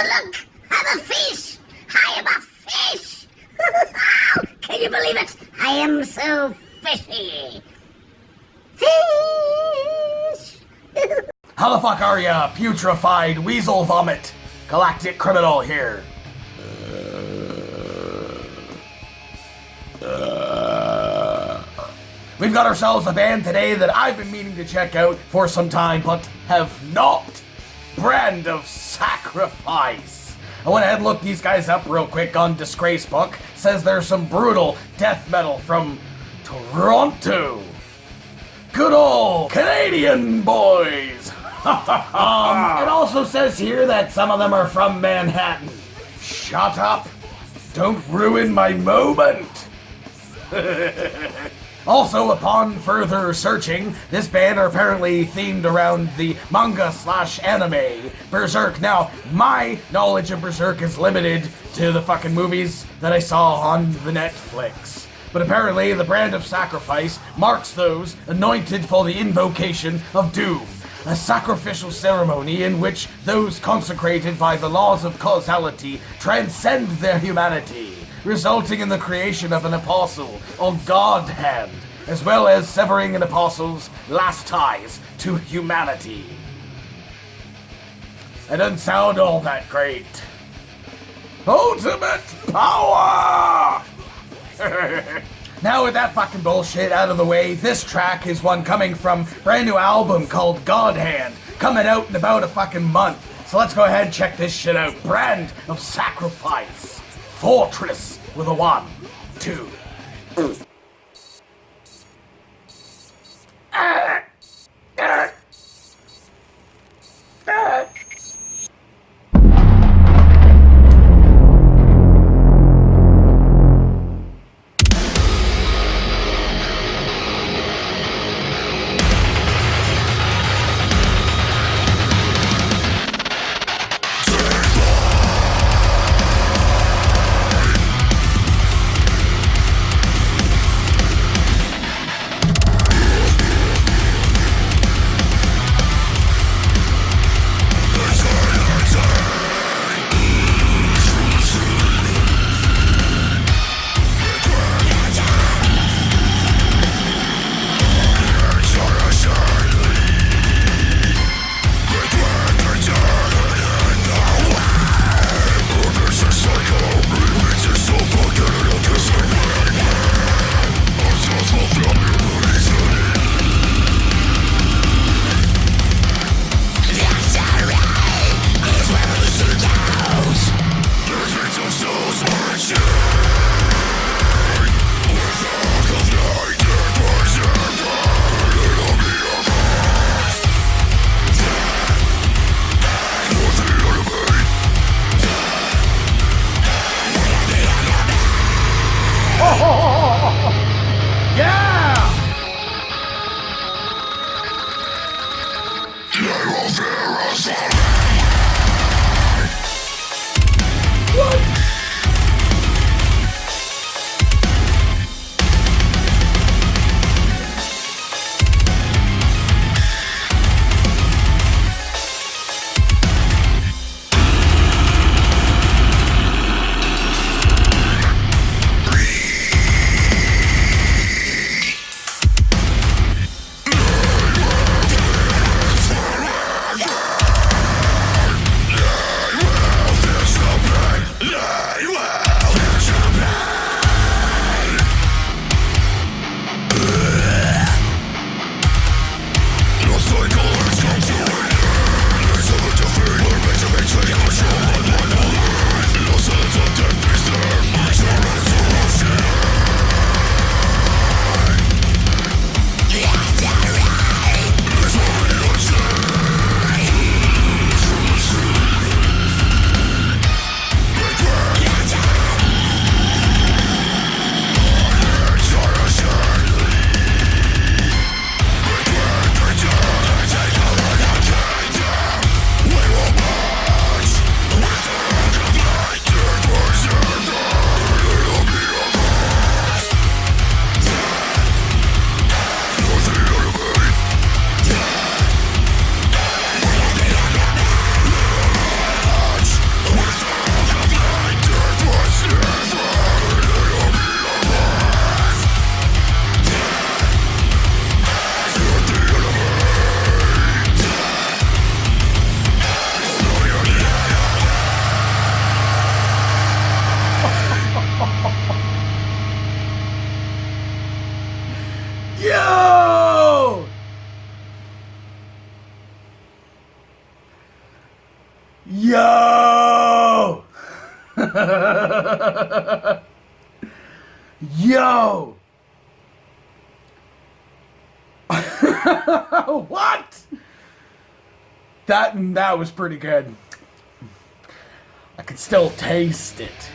look! I'm a fish! I am a fish! Can you believe it? I am so fishy! Fish! How the fuck are ya, putrefied weasel vomit? Galactic criminal here. We've got ourselves a band today that I've been meaning to check out for some time, but have not. Brand of Sacrifice. I went ahead and looked these guys up real quick on Disgrace Book. Says there's some brutal death metal from Toronto. Good old Canadian boys. It also says here that some of them are from Manhattan. Shut up. Don't ruin my moment. Also, upon further searching, this band are apparently themed around the manga/anime Berserk. Now, my knowledge of Berserk is limited to the fucking movies that I saw on the Netflix. But apparently, the Brand of Sacrifice marks those anointed for the invocation of doom, a sacrificial ceremony in which those consecrated by the laws of causality transcend their humanity, resulting in the creation of an apostle or God hand, as well as severing an apostle's last ties to humanity. That doesn't sound all that great. Ultimate power! Now with that fucking bullshit out of the way, this track is one coming from a brand new album called God Hand, coming out in about a fucking month. So let's go ahead and check this shit out. Brand of Sacrifice. Fortress with a 1, 2. Yo! Yo! What? That was pretty good. I could still taste it.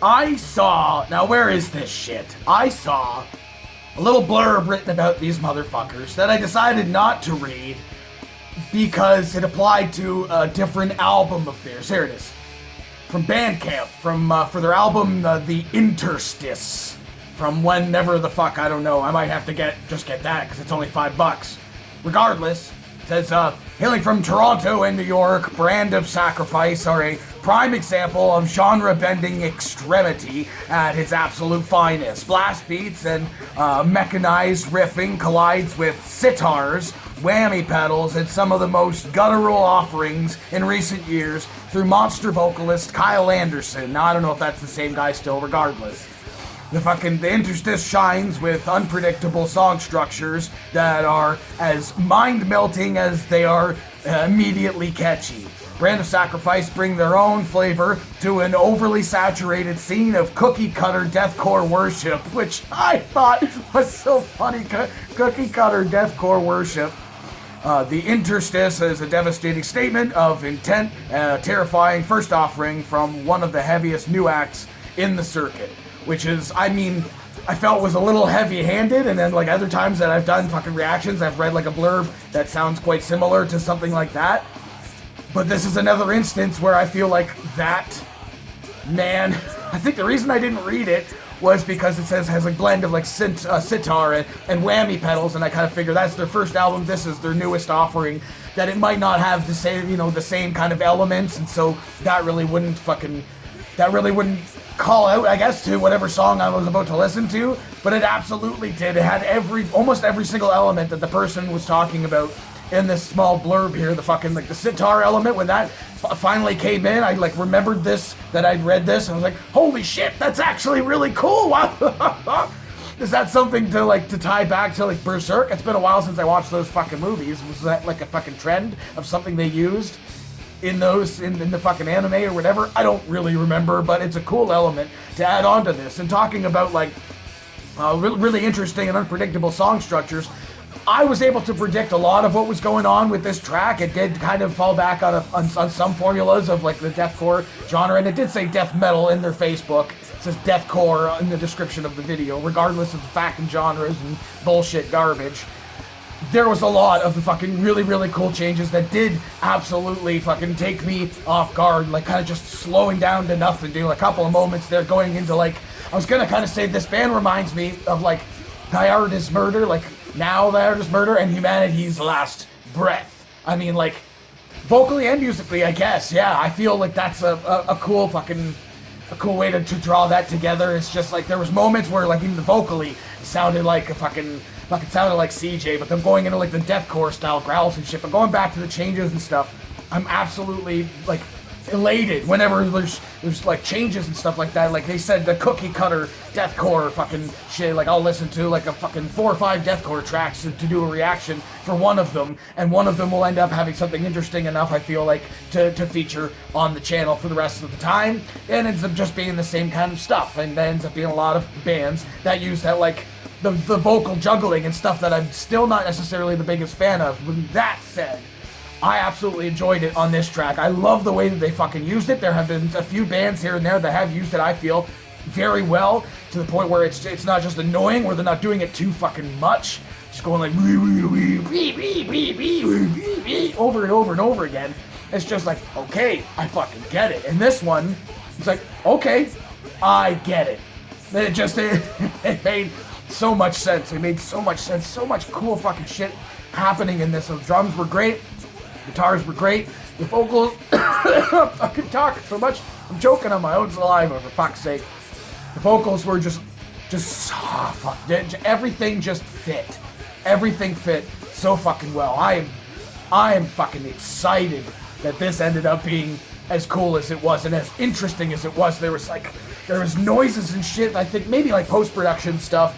I saw... Now, where is this shit? I saw a little blurb written about these motherfuckers that I decided not to read because it applied to a different album of theirs. Here it is. From Bandcamp, for their album, The Interstice. From whenever the fuck, I don't know. I might have to get that because it's only $5. Regardless, it says, hailing from Toronto and New York, Brand of Sacrifice are a prime example of genre-bending extremity at its absolute finest. Blast beats and mechanized riffing collides with sitars, whammy pedals, and some of the most guttural offerings in recent years through monster vocalist Kyle Anderson. Now, I don't know if that's the same guy still, regardless. The Interstice shines with unpredictable song structures that are as mind-melting as they are immediately catchy. Brand of Sacrifice bring their own flavor to an overly saturated scene of cookie-cutter deathcore worship, which I thought was so funny. Cookie-cutter deathcore worship. The Interstice is a devastating statement of intent, terrifying first offering from one of the heaviest new acts in the circuit. Which is, I mean, I felt was a little heavy-handed, and then like other times that I've done fucking reactions, I've read like a blurb that sounds quite similar to something like that. But this is another instance where I feel like that, man, I think the reason I didn't read it was because it has a blend of like sitar and whammy pedals, and I kind of figure that's their first album, this is their newest offering, that it might not have the same, the same kind of elements, and so that really wouldn't call out, I guess, to whatever song I was about to listen to, but it absolutely did. It had almost every single element that the person was talking about in this small blurb here. The sitar element, when that finally came in, I remembered this, that I'd read this, and I was like, holy shit, that's actually really cool. Wow. Is that something to tie back to Berserk? It's been a while since I watched those fucking movies. Was that a fucking trend of something they used in the fucking anime or whatever? I don't really remember, but it's a cool element to add on to this. And talking about really interesting and unpredictable song structures, I was able to predict a lot of what was going on with this track. It did kind of fall back on some formulas of the deathcore genre, and it did say death metal in their Facebook. It says deathcore in the description of the video, regardless of the fucking genres and bullshit garbage. There was a lot of the fucking really, really cool changes that did absolutely fucking take me off guard, kind of just slowing down to nothing, dude. A couple of moments there going into I was gonna kind of say this band reminds me of Thy Art Is Murder, Now Thy Art Is Murder and Humanity's Last Breath. I mean, vocally and musically, I guess, yeah, I feel that's a cool way to draw that together. It's just there was moments where even the vocally it sounded like a fucking sounded like CJ, but then going into the deathcore style growls and shit, but going back to the changes and stuff, I'm absolutely elated whenever there's changes and stuff like that. They said, the cookie cutter deathcore fucking shit, I'll listen to a fucking 4 or 5 deathcore tracks to do a reaction for one of them, and one of them will end up having something interesting enough, I feel to feature on the channel for the rest of the time. It ends up just being the same kind of stuff, and there ends up being a lot of bands that use that the vocal juggling and stuff that I'm still not necessarily the biggest fan of. With that said, I absolutely enjoyed it on this track. I love the way that they fucking used it. There have been a few bands here and there that have used it, I feel, very well, to the point where it's not just annoying, where they're not doing it too fucking much. Just going over and over and over again. It's just okay, I fucking get it. And this one, it's okay, I get it. It made so much sense. It made so much sense. So much cool fucking shit happening in this. The drums were great. Guitars were great. The vocals, I'm fucking talking so much. I'm choking on my own saliva, for fuck's sake. The vocals were just everything just fit. Everything fit so fucking well. I am fucking excited that this ended up being as cool as it was and as interesting as it was. There was noises and shit. I think maybe post-production stuff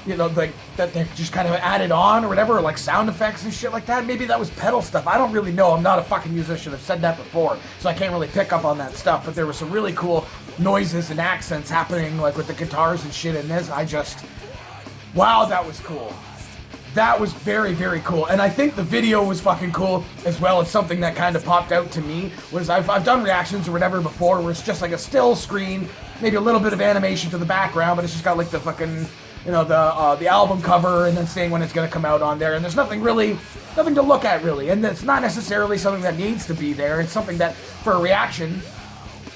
you know, like that they just kind of added on or whatever, or like sound effects and shit like that. Maybe that was pedal stuff. I don't really know. I'm not a fucking musician. I've said that before, so I can't really pick up on that stuff. But there was some really cool noises and accents happening, like with the guitars and shit in this. Wow, that was cool. That was very, very cool. And I think the video was fucking cool as well. As something that kind of popped out to me was I've done reactions or whatever before where it's just like a still screen, maybe a little bit of animation to the background, but it's just got like the fucking, you know, the album cover and then saying when it's gonna come out on there. And there's nothing to look at really. And it's not necessarily something that needs to be there. It's something that for a reaction,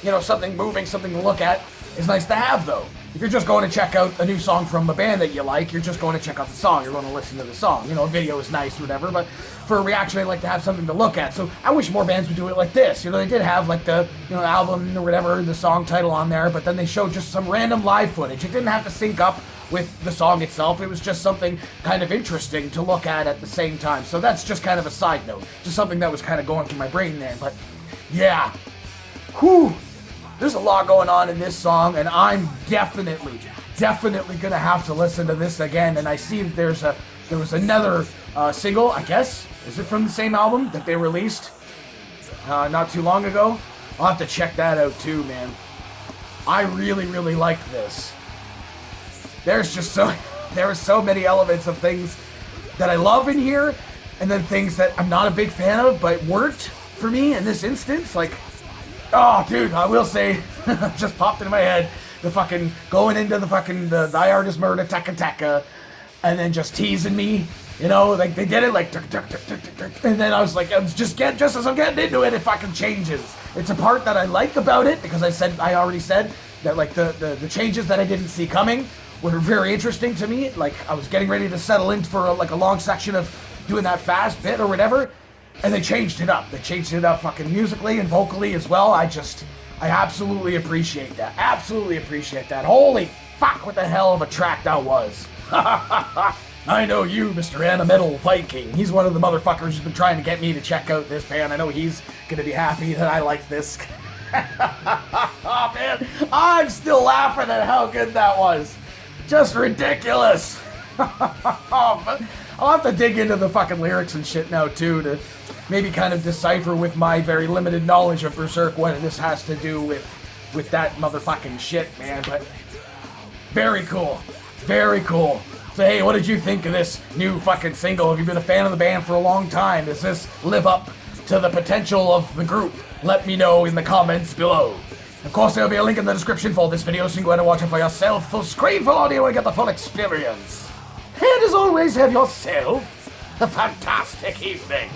you know, something moving, something to look at is nice to have though. If you're just going to check out a new song from a band that you like, you're just going to check out the song. You're going to listen to the song. You know, a video is nice or whatever, but for a reaction, I like to have something to look at. So I wish more bands would do it like this. You know, they did have like the, you know, album or whatever, the song title on there, but then they showed just some random live footage. It didn't have to sync up with the song itself. It was just something kind of interesting to look at the same time. So that's just kind of a side note. Just something that was kind of going through my brain there. But yeah. Whew. There's a lot going on in this song, and I'm definitely gonna have to listen to this again. And I see that there was another single, I guess. Is it from the same album that they released not too long ago? I'll have to check that out too, man. I really like this. There are so many elements of things that I love in here, and then things that I'm not a big fan of, but worked for me in this instance. Like, oh, dude, I will say, just popped into my head, the fucking going into the fucking the Thy Art Is Murder, Tekka Tekka, and then just teasing me, you know, like they did it like, and then I was like, just as I'm getting into it, it fucking changes. It's a part that I like about it because I already said that like the changes that I didn't see coming were very interesting to me. Like I was getting ready to settle in for a long section of doing that fast bit or whatever. And they changed it up. They changed it up fucking musically and vocally as well. I absolutely appreciate that. Absolutely appreciate that. Holy fuck, what the hell of a track that was. I know you, Mr. Animetal Viking. He's one of the motherfuckers who's been trying to get me to check out this band. I know he's gonna be happy that I like this. Oh man, I'm still laughing at how good that was. Just ridiculous. I'll have to dig into the fucking lyrics and shit now too to maybe kind of decipher with my very limited knowledge of Berserk what this has to do with that motherfucking shit, man. But very cool. Very cool. So hey, what did you think of this new fucking single? Have you been a fan of the band for a long time? Does this live up to the potential of the group? Let me know in the comments below. Of course, there'll be a link in the description for this video so you can go ahead and watch it for yourself. Full screen, full audio, and get the full experience. And as always, have yourself a fantastic evening.